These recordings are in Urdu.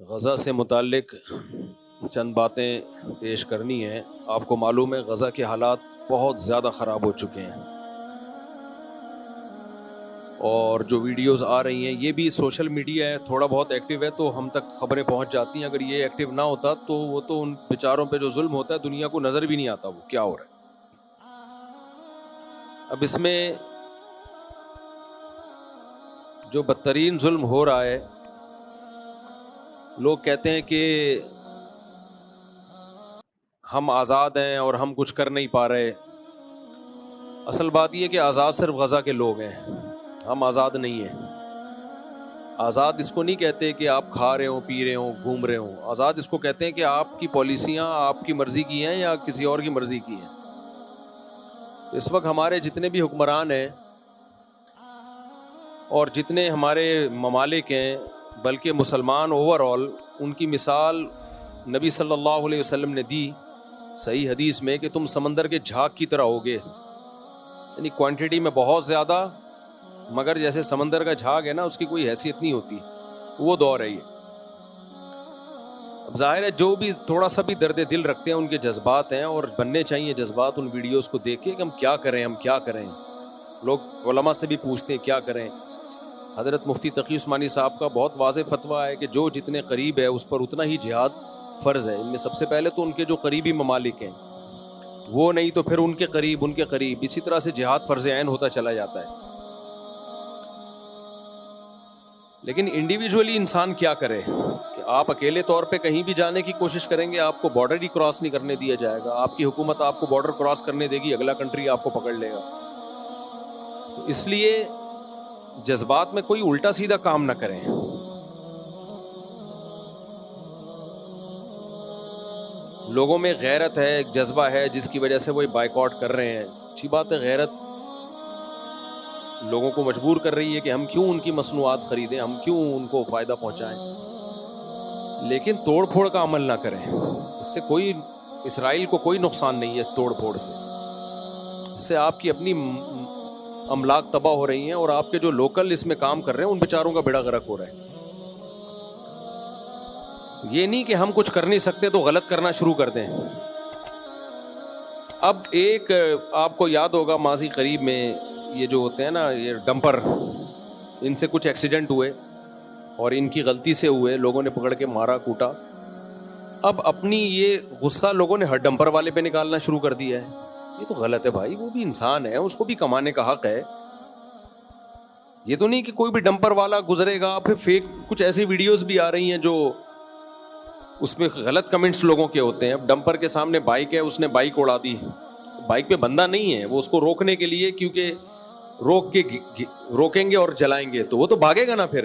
غزہ سے متعلق چند باتیں پیش کرنی ہیں۔ آپ کو معلوم ہے غزہ کے حالات بہت زیادہ خراب ہو چکے ہیں، اور جو ویڈیوز آ رہی ہیں یہ بھی سوشل میڈیا ہے، تھوڑا بہت ایکٹیو ہے تو ہم تک خبریں پہنچ جاتی ہیں۔ اگر یہ ایکٹیو نہ ہوتا تو وہ تو ان بیچاروں پہ جو ظلم ہوتا ہے دنیا کو نظر بھی نہیں آتا وہ کیا ہو رہا ہے۔ اب اس میں جو بدترین ظلم ہو رہا ہے، لوگ کہتے ہیں کہ ہم آزاد ہیں اور ہم کچھ کر نہیں پا رہے۔ اصل بات یہ کہ آزاد صرف غزہ کے لوگ ہیں، ہم آزاد نہیں ہیں۔ آزاد اس کو نہیں کہتے کہ آپ کھا رہے ہوں، پی رہے ہوں، گھوم رہے ہوں۔ آزاد اس کو کہتے ہیں کہ آپ کی پالیسیاں آپ کی مرضی کی ہیں یا کسی اور کی مرضی کی ہیں۔ اس وقت ہمارے جتنے بھی حکمران ہیں اور جتنے ہمارے ممالک ہیں، بلکہ مسلمان اوور آل، ان کی مثال نبی صلی اللہ علیہ وسلم نے دی صحیح حدیث میں کہ تم سمندر کے جھاگ کی طرح ہوگے، یعنی کوانٹٹی میں بہت زیادہ، مگر جیسے سمندر کا جھاگ ہے نا، اس کی کوئی حیثیت نہیں ہوتی، وہ دور ہے یہ۔ اب ظاہر ہے جو بھی تھوڑا سا بھی درد دل رکھتے ہیں ان کے جذبات ہیں، اور بننے چاہیے جذبات ان ویڈیوز کو دیکھ کے کہ ہم کیا کریں، ہم کیا کریں۔ لوگ علماء سے بھی پوچھتے ہیں کیا کریں۔ حضرت مفتی تقی عثمانی صاحب کا بہت واضح فتویٰ ہے کہ جو جتنے قریب ہے اس پر اتنا ہی جہاد فرض ہے۔ ان میں سب سے پہلے تو ان کے جو قریبی ممالک ہیں وہ، نہیں تو پھر ان کے قریب، اسی طرح سے جہاد فرض عین ہوتا چلا جاتا ہے۔ لیکن انڈیویجولی انسان کیا کرے کہ آپ اکیلے طور پہ کہیں بھی جانے کی کوشش کریں گے، آپ کو بارڈر ہی کراس نہیں کرنے دیا جائے گا۔ آپ کی حکومت آپ کو بارڈر کراس کرنے دے گی، اگلا کنٹری آپ کو پکڑ لے گا۔ تو اس لیے جذبات میں کوئی الٹا سیدھا کام نہ کریں۔ لوگوں میں غیرت ہے، ایک جذبہ ہے جس کی وجہ سے وہ بائیکاٹ کر رہے ہیں۔ اچھی بات ہے، غیرت لوگوں کو مجبور کر رہی ہے کہ ہم کیوں ان کی مصنوعات خریدیں، ہم کیوں ان کو فائدہ پہنچائیں، لیکن توڑ پھوڑ کا عمل نہ کریں۔ اس سے کوئی، اسرائیل کو کوئی نقصان نہیں ہے اس توڑ پھوڑ سے۔ اس سے آپ کی اپنی املاک تباہ ہو رہی ہیں، اور آپ کے جو لوکل اس میں کام کر رہے ہیں ان بیچاروں کا بیڑا غرق ہو رہا ہے۔ یہ نہیں کہ ہم کچھ کر نہیں سکتے تو غلط کرنا شروع کر دیں۔ اب ایک آپ کو یاد ہوگا ماضی قریب میں یہ جو ہوتے ہیں نا، یہ ڈمپر، ان سے کچھ ایکسیڈنٹ ہوئے اور ان کی غلطی سے ہوئے، لوگوں نے پکڑ کے مارا کوٹا۔ اب اپنی یہ غصہ لوگوں نے ہر ڈمپر والے پہ نکالنا شروع کر دیا ہے۔ یہ تو غلط ہے بھائی، وہ بھی انسان ہے، اس کو بھی کمانے کا حق ہے۔ یہ تو نہیں کہ کوئی بھی ڈمپر والا گزرے گا۔ پھر فیک کچھ ایسی ویڈیوز بھی آ رہی ہیں جو اس میں غلط کمنٹس لوگوں کے ہوتے ہیں۔ اب ڈمپر کے سامنے بائک ہے، اس نے بائک اڑا دی، بائک پہ بندہ نہیں ہے، وہ اس کو روکنے کے لیے، کیونکہ روکیں گے اور جلائیں گے تو وہ تو بھاگے گا نا۔ پھر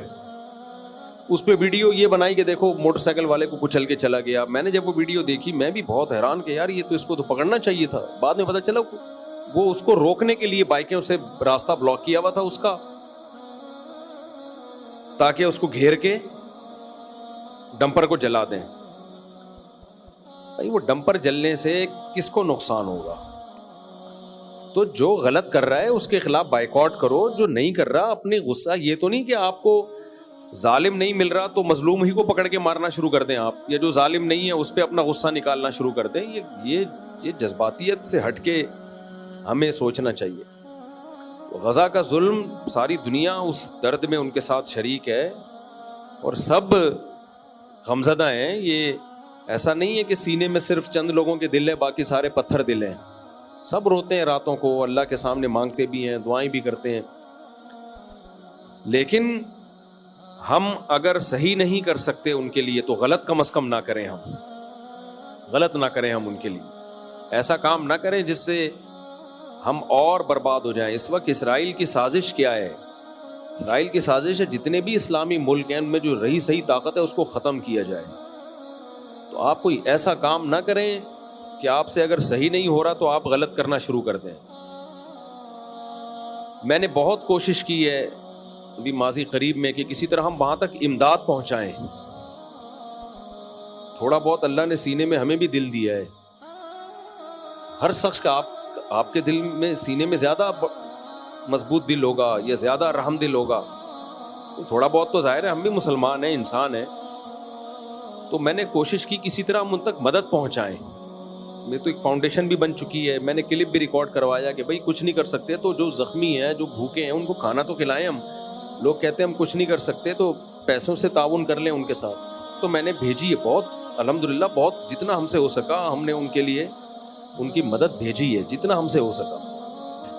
اس پہ ویڈیو یہ بنائی کہ دیکھو موٹر سائیکل والے کو کچل کے چلا گیا۔ میں نے جب وہ ویڈیو دیکھی میں بھی بہت حیران کہ یار یہ تو اس کو تو پکڑنا چاہیے تھا۔ بعد میں پتہ چلا وہ اس کو روکنے کے لیے بائکیں اسے راستہ بلاک کیا ہوا تھا اس کا، تاکہ اس کو گھیر کے ڈمپر کو جلا دیں۔ بھائی وہ ڈمپر جلنے سے کس کو نقصان ہوگا؟ تو جو غلط کر رہا ہے اس کے خلاف بائیکاٹ کرو، جو نہیں کر رہا اپنی غصہ، یہ تو نہیں کہ آپ کو ظالم نہیں مل رہا تو مظلوم ہی کو پکڑ کے مارنا شروع کر دیں آپ، یا جو ظالم نہیں ہے اس پہ اپنا غصہ نکالنا شروع کر دیں۔ یہ جذباتیت سے ہٹ کے ہمیں سوچنا چاہیے۔ غزہ کا ظلم، ساری دنیا اس درد میں ان کے ساتھ شریک ہے، اور سب غمزدہ ہیں۔ یہ ایسا نہیں ہے کہ سینے میں صرف چند لوگوں کے دل ہے، باقی سارے پتھر دل ہیں۔ سب روتے ہیں راتوں کو، اللہ کے سامنے مانگتے بھی ہیں، دعائیں بھی کرتے ہیں۔ لیکن ہم اگر صحیح نہیں کر سکتے ان کے لیے تو غلط کم از کم نہ کریں، ہم غلط نہ کریں، ہم ان کے لیے ایسا کام نہ کریں جس سے ہم اور برباد ہو جائیں۔ اس وقت اسرائیل کی سازش کیا ہے؟ اسرائیل کی سازش ہے جتنے بھی اسلامی ملک ہیں ان میں جو رہی صحیح طاقت ہے اس کو ختم کیا جائے۔ تو آپ کوئی ایسا کام نہ کریں کہ آپ سے اگر صحیح نہیں ہو رہا تو آپ غلط کرنا شروع کر دیں۔ میں نے بہت کوشش کی ہے ابھی ماضی قریب میں کہ کسی طرح ہم وہاں تک امداد پہنچائیں۔ تھوڑا بہت اللہ نے سینے میں ہمیں بھی دل دیا ہے۔ ہر شخص کا آپ کے دل میں، سینے میں زیادہ مضبوط دل ہوگا یا زیادہ رحم دل ہوگا۔ تھوڑا بہت تو ظاہر ہے ہم بھی مسلمان ہیں، انسان ہیں، تو میں نے کوشش کی کسی طرح ہم ان تک مدد پہنچائیں. میں تو ایک فاؤنڈیشن بھی بن چکی ہے, میں نے کلپ بھی ریکارڈ کروایا کہ بھائی کچھ نہیں کر سکتے تو جو زخمی ہیں, جو بھوکے ہیں, ان کو کھانا تو کھلائیں. ہم لوگ کہتے ہیں ہم کچھ نہیں کر سکتے تو پیسوں سے تعاون کر لیں ان کے ساتھ. تو میں نے بھیجی ہے بہت, الحمدللہ بہت جتنا ہم سے ہو سکا ہم نے ان کے لیے ان کی مدد بھیجی ہے, جتنا ہم سے ہو سکا.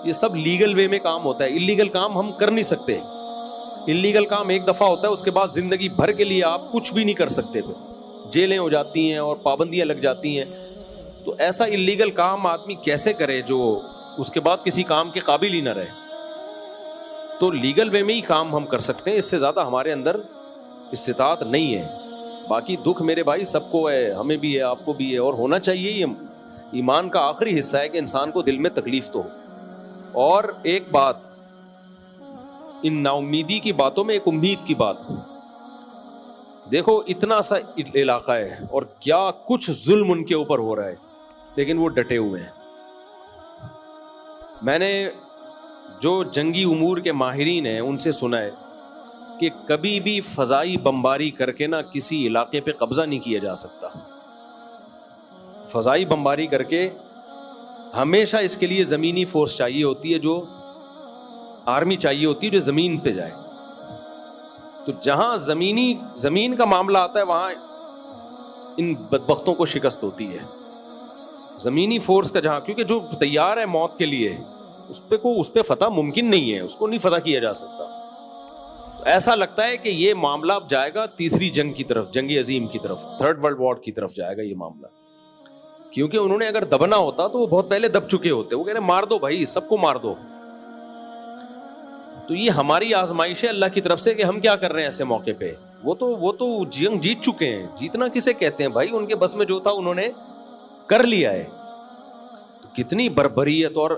یہ سب لیگل وے میں کام ہوتا ہے, اللیگل کام ہم کر نہیں سکتے. اللیگل کام ایک دفعہ ہوتا ہے, اس کے بعد زندگی بھر کے لیے آپ کچھ بھی نہیں کر سکتے, پھر جیلیں ہو جاتی ہیں اور پابندیاں لگ جاتی ہیں. تو ایسا اللیگل کام آدمی کیسے کرے جو اس کے بعد کسی کام کے قابل ہی نہ رہے. تو لیگل وے میں ہی کام ہم کر سکتے ہیں, اس سے زیادہ ہمارے اندر استطاعت نہیں ہے. باقی دکھ میرے بھائی سب کو ہے, ہمیں بھی ہے, آپ کو بھی ہے, اور ہونا چاہیے. یہ ایمان کا آخری حصہ ہے کہ انسان کو دل میں تکلیف تو ہو. اور ایک بات, ان نا امیدی کی باتوں میں ایک امید کی بات. دیکھو اتنا سا علاقہ ہے اور کیا کچھ ظلم ان کے اوپر ہو رہا ہے, لیکن وہ ڈٹے ہوئے ہیں. میں نے جو جنگی امور کے ماہرین ہیں ان سے سنا ہے کہ کبھی بھی فضائی بمباری کر کے نہ کسی علاقے پہ قبضہ نہیں کیا جا سکتا. فضائی بمباری کر کے ہمیشہ اس کے لیے زمینی فورس چاہیے ہوتی ہے, جو آرمی چاہیے ہوتی ہے جو زمین پہ جائے. تو جہاں زمین کا معاملہ آتا ہے وہاں ان بدبختوں کو شکست ہوتی ہے. زمینی فورس کا جہاں, کیونکہ جو تیار ہے موت کے لیے اس پہ فتح ممکن نہیں ہے, اس کو نہیں فتح کیا جا سکتا. تو ایسا لگتا ہے کہ یہ معاملہ اب جائے گا تیسری جنگ کی طرف, جنگ عظیم کی طرف, تھرڈ ورلڈ وار کی طرف جائے گا یہ معاملہ. کیونکہ انہوں نے اگر دبنا ہوتا تو وہ بہت پہلے دب چکے ہوتے. وہ کہہ رہے مار دو بھائی, سب کو مار دو. تو یہ ہماری آزمائش ہے اللہ کی طرف سے کہ ہم کیا کر رہے ہیں ایسے موقع پہ. وہ تو جنگ جیت چکے ہیں, جیتنا کسے کہتے ہیں بھائی, ان کے بس میں جو تھا انہوں نے کر لیا ہے. تو کتنی بربریت, اور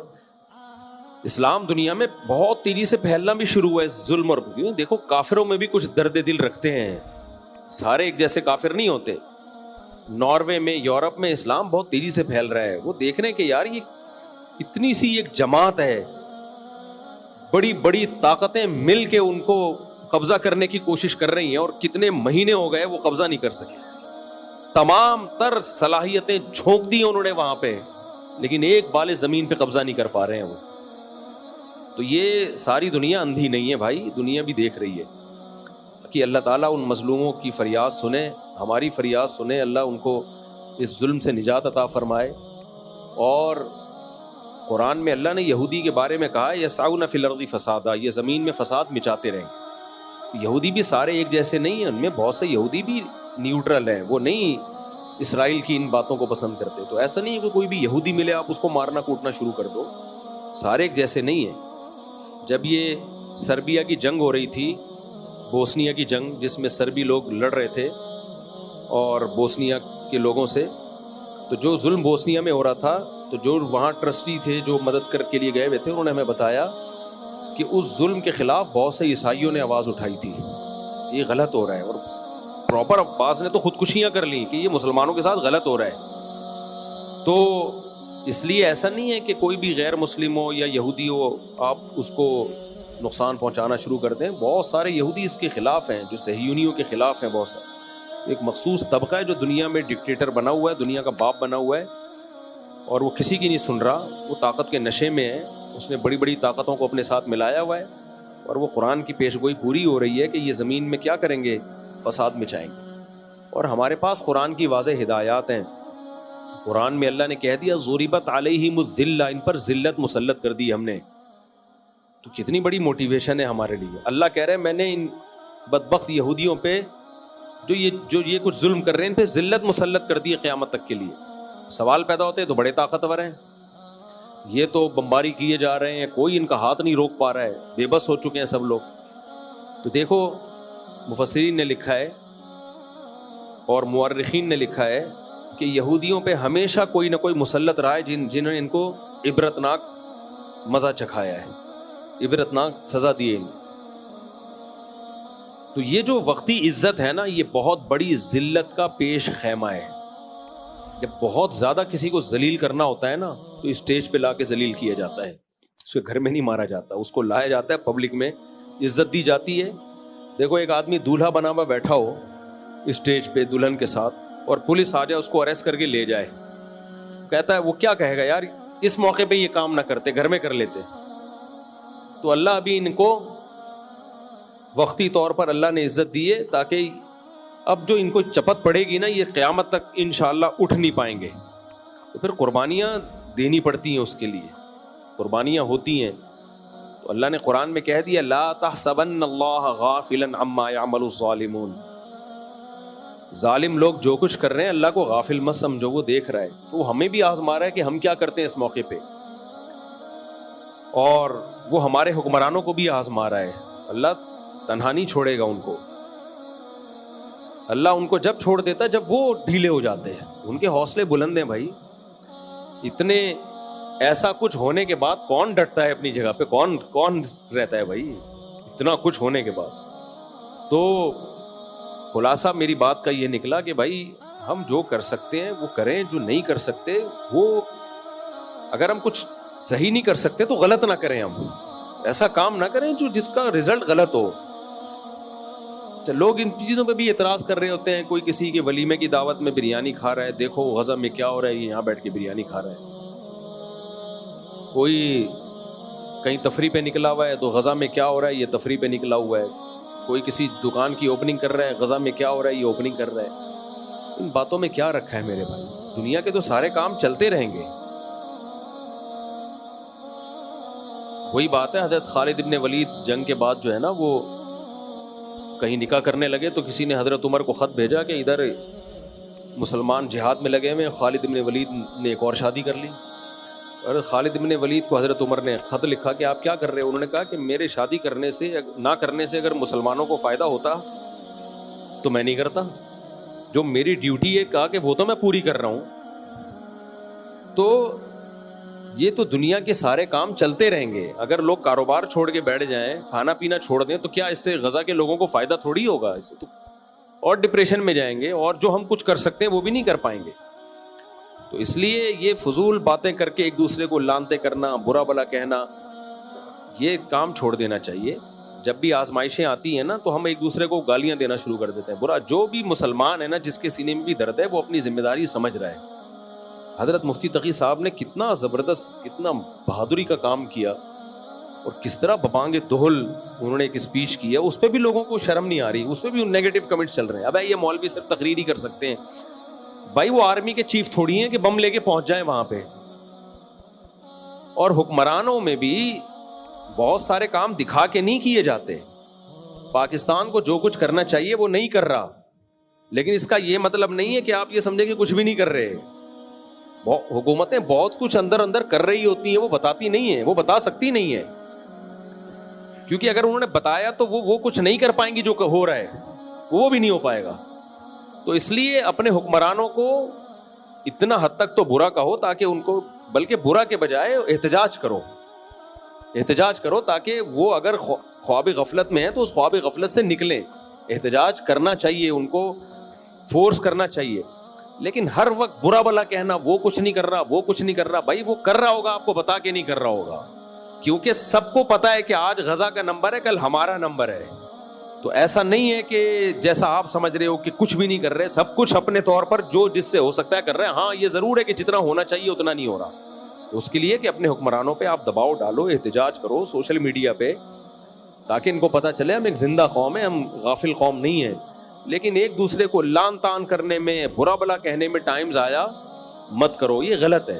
اسلام دنیا میں بہت تیزی سے پھیلنا بھی شروع ہوا ہے ظلم. اور دیکھو کافروں میں بھی کچھ درد دل رکھتے ہیں, سارے ایک جیسے کافر نہیں ہوتے. ناروے میں, یورپ میں اسلام بہت تیزی سے پھیل رہا ہے. وہ دیکھ رہے ہیں کہ یار یہ اتنی سی ایک جماعت ہے, بڑی بڑی طاقتیں مل کے ان کو قبضہ کرنے کی کوشش کر رہی ہیں, اور کتنے مہینے ہو گئے وہ قبضہ نہیں کر سکے. تمام تر صلاحیتیں جھونک دی انہوں نے وہاں پہ, لیکن ایک بال زمین پہ قبضہ نہیں کر پا رہے ہیں وہ. تو یہ ساری دنیا اندھی نہیں ہے بھائی, دنیا بھی دیکھ رہی ہے کہ اللہ تعالیٰ ان مظلوموں کی فریاد سنے, ہماری فریاد سنے, اللہ ان کو اس ظلم سے نجات عطا فرمائے. اور قرآن میں اللہ نے یہودی کے بارے میں کہا یسعون فی الارض فسادا, یہ زمین میں فساد مچاتے رہیں. یہودی بھی سارے ایک جیسے نہیں ہیں, ان میں بہت سے یہودی بھی نیوٹرل ہیں, وہ نہیں اسرائیل کی ان باتوں کو پسند کرتے. تو ایسا نہیں ہے کہ کوئی بھی یہودی ملے آپ اس کو مارنا کوٹنا شروع کر دو, سارے ایک جیسے نہیں ہیں. جب یہ سربیا کی جنگ ہو رہی تھی, بوسنیا کی جنگ, جس میں سربی لوگ لڑ رہے تھے اور بوسنیا کے لوگوں سے, تو جو ظلم بوسنیا میں ہو رہا تھا, تو جو وہاں ٹرسٹی تھے جو مدد کے لیے گئے ہوئے تھے, انہوں نے ہمیں بتایا کہ اس ظلم کے خلاف بہت سے عیسائیوں نے آواز اٹھائی تھی, یہ غلط ہو رہا ہے. اور پراپر بعض نے تو خودکشیاں کر لیں کہ یہ مسلمانوں کے ساتھ غلط ہو رہا ہے. تو اس لیے ایسا نہیں ہے کہ کوئی بھی غیر مسلم ہو یا یہودی ہو آپ اس کو نقصان پہنچانا شروع کر دیں. بہت سارے یہودی اس کے خلاف ہیں, جو صہیونیوں کے خلاف ہیں. بہت سارے ایک مخصوص طبقہ ہے جو دنیا میں ڈکٹیٹر بنا ہوا ہے, دنیا کا باپ بنا ہوا ہے, اور وہ کسی کی نہیں سن رہا. وہ طاقت کے نشے میں ہے, اس نے بڑی بڑی طاقتوں کو اپنے ساتھ ملایا ہوا ہے, اور وہ قرآن کی پیشگوئی پوری ہو رہی ہے کہ یہ زمین میں کیا کریں گے, فساد مچائیں گے. اور ہمارے پاس قرآن کی واضح ہدایات ہیں. قرآن میں اللہ نے کہہ دیا ضربت علیہم الذلہ, ان پر ذلت مسلط کر دی ہم نے. تو کتنی بڑی موٹیویشن ہے ہمارے لیے. اللہ کہہ رہے ہیں میں نے ان بدبخت یہودیوں پہ جو یہ کچھ ظلم کر رہے ہیں ان پہ ذلت مسلط کر دی ہے قیامت تک کے لیے. سوال پیدا ہوتے ہیں تو بڑے طاقتور ہیں, یہ تو بمباری کیے جا رہے ہیں, کوئی ان کا ہاتھ نہیں روک پا رہا ہے, بے بس ہو چکے ہیں سب لوگ. تو دیکھو مفسرین نے لکھا ہے اور مورخین نے لکھا ہے کہ یہودیوں پہ ہمیشہ کوئی نہ کوئی مسلط رہا ہے جنہوں نے ان کو عبرتناک مزہ چکھایا ہے, عبرتناک سزا دی ہے. تو یہ جو وقتی عزت ہے نا, یہ بہت بڑی ذلت کا پیش خیمہ ہے. جب بہت زیادہ کسی کو ذلیل کرنا ہوتا ہے نا, تو اسٹیج پہ لا کے ذلیل کیا جاتا ہے, اس کے گھر میں نہیں مارا جاتا, اس کو لایا جاتا ہے, پبلک میں عزت دی جاتی ہے. دیکھو ایک آدمی دولہا بنا ہوا بیٹھا ہو, اسٹیج پہ دلہن کے ساتھ, اور پولیس آ جائے اس کو اریسٹ کر کے لے جائے, کہتا ہے وہ کیا کہے گا یار اس موقع پہ یہ کام نہ کرتے, گھر میں کر لیتے. تو اللہ ابھی ان کو وقتی طور پر اللہ نے عزت دی ہے, تاکہ اب جو ان کو چپت پڑے گی نا, یہ قیامت تک انشاءاللہ اٹھ نہیں پائیں گے. تو پھر قربانیاں دینی پڑتی ہیں, اس کے لیے قربانیاں ہوتی ہیں. تو اللہ نے قرآن میں کہہ دیا لا تحسبن اللہ غافلا عما يعمل الظالمون, ظالم لوگ جو کچھ کر رہے ہیں اللہ کو غافل مت سمجھو, وہ دیکھ رہا ہے. تو ہمیں بھی آزما رہا ہے کہ ہم کیا کرتے ہیں اس موقع پہ, اور وہ ہمارے حکمرانوں کو بھی آزما رہا ہے. اللہ تنہا نہیں چھوڑے گا ان کو. اللہ ان کو جب چھوڑ دیتا ہے جب وہ ڈھیلے ہو جاتے ہیں. ان کے حوصلے بلند ہیں بھائی. اتنے ایسا کچھ ہونے کے بعد کون ڈٹتا ہے اپنی جگہ پہ, کون رہتا ہے بھائی اتنا کچھ ہونے کے بعد. تو خلاصہ میری بات کا یہ نکلا کہ بھائی ہم جو کر سکتے ہیں وہ کریں, جو نہیں کر سکتے وہ, اگر ہم کچھ صحیح نہیں کر سکتے تو غلط نہ کریں. ہم ایسا کام نہ کریں جو جس کا رزلٹ غلط ہو. لوگ ان چیزوں پہ بھی اعتراض کر رہے ہوتے ہیں. کوئی کسی کے ولیمے کی دعوت میں بریانی کھا رہا ہے, دیکھو غزہ میں کیا ہو رہا ہے, یہ یہاں بیٹھ کے بریانی کھا رہا ہے. کوئی کہیں تفریح پہ نکلا ہوا ہے تو غزہ میں کیا ہو رہا ہے, یہ تفریح پہ نکلا ہوا ہے. کوئی کسی دکان کی اوپننگ کر رہا ہے, غزہ میں کیا ہو رہا ہے, یہ اوپننگ کر رہا ہے. ان باتوں میں کیا رکھا ہے میرے بھائی؟ دنیا کے تو سارے کام چلتے رہیں گے. وہی بات ہے, حضرت خالد ابن ولید جنگ کے بعد جو ہے نا, وہ کہیں نکاح کرنے لگے تو کسی نے حضرت عمر کو خط بھیجا کہ ادھر مسلمان جہاد میں لگے ہوئے, خالد ابن ولید نے ایک اور شادی کر لی. اور خالد ابن ولید کو حضرت عمر نے خط لکھا کہ آپ کیا کر رہے ہیں. انہوں نے کہا کہ میرے شادی کرنے سے نہ کرنے سے اگر مسلمانوں کو فائدہ ہوتا تو میں نہیں کرتا. جو میری ڈیوٹی ہے کہا کہ وہ تو میں پوری کر رہا ہوں. تو یہ تو دنیا کے سارے کام چلتے رہیں گے. اگر لوگ کاروبار چھوڑ کے بیٹھ جائیں, کھانا پینا چھوڑ دیں, تو کیا اس سے غزہ کے لوگوں کو فائدہ تھوڑی ہوگا؟ اس سے تو اور ڈپریشن میں جائیں گے, اور جو ہم کچھ کر سکتے ہیں وہ بھی نہیں کر پائیں گے. تو اس لیے یہ فضول باتیں کر کے ایک دوسرے کو لانتے کرنا, برا بلا کہنا, یہ کام چھوڑ دینا چاہیے. جب بھی آزمائشیں آتی ہیں نا تو ہم ایک دوسرے کو گالیاں دینا شروع کر دیتے ہیں. برا جو بھی مسلمان ہے نا, جس کے سینے میں بھی درد ہے, وہ اپنی ذمہ داری سمجھ رہا ہے. حضرت مفتی تقی صاحب نے کتنا زبردست, کتنا بہادری کا کام کیا, اور کس طرح ببانگ دہل انہوں نے ایک اسپیچ کی ہے. اس پہ بھی لوگوں کو شرم نہیں آ رہی, اس پہ بھی نیگیٹو کمنٹ چل رہے ہیں. اب یہ مولوی صرف تقریر ہی کر سکتے ہیں. بھائی وہ آرمی کے چیف تھوڑی ہیں کہ بم لے کے پہنچ جائیں وہاں پہ. اور حکمرانوں میں بھی بہت سارے کام دکھا کے نہیں کیے جاتے. پاکستان کو جو کچھ کرنا چاہیے وہ نہیں کر رہا, لیکن اس کا یہ مطلب نہیں ہے کہ آپ یہ سمجھیں کہ کچھ بھی نہیں کر رہے. حکومتیں بہت کچھ اندر اندر کر رہی ہوتی ہیں, وہ بتاتی نہیں ہیں, وہ بتا سکتی نہیں ہے, کیونکہ اگر انہوں نے بتایا تو وہ کچھ نہیں کر پائیں گی جو ہو رہا ہے, وہ بھی نہیں ہو پائے گا. تو اس لیے اپنے حکمرانوں کو اتنا حد تک تو برا کہو تاکہ ان کو, بلکہ برا کے بجائے احتجاج کرو تاکہ وہ اگر خواب غفلت میں ہے تو اس خواب غفلت سے نکلیں. احتجاج کرنا چاہیے, ان کو فورس کرنا چاہیے. لیکن ہر وقت برا بلا کہنا, وہ کچھ نہیں کر رہا, وہ کچھ نہیں کر رہا. بھائی وہ کر رہا ہوگا, آپ کو بتا کے نہیں کر رہا ہوگا, کیونکہ سب کو پتا ہے کہ آج غزہ کا نمبر ہے, کل ہمارا نمبر ہے. تو ایسا نہیں ہے کہ جیسا آپ سمجھ رہے ہو کہ کچھ بھی نہیں کر رہے, سب کچھ اپنے طور پر جو جس سے ہو سکتا ہے کر رہے ہیں. ہاں یہ ضرور ہے کہ جتنا ہونا چاہیے اتنا نہیں ہو رہا. اس کے لیے کہ اپنے حکمرانوں پہ آپ دباؤ ڈالو, احتجاج کرو سوشل میڈیا پہ, تاکہ ان کو پتا چلے ہم ایک زندہ قوم ہے, ہم غافل قوم نہیں ہے. لیکن ایک دوسرے کو لان تان کرنے میں, برا بلا کہنے میں ٹائم ضائع مت کرو, یہ غلط ہے.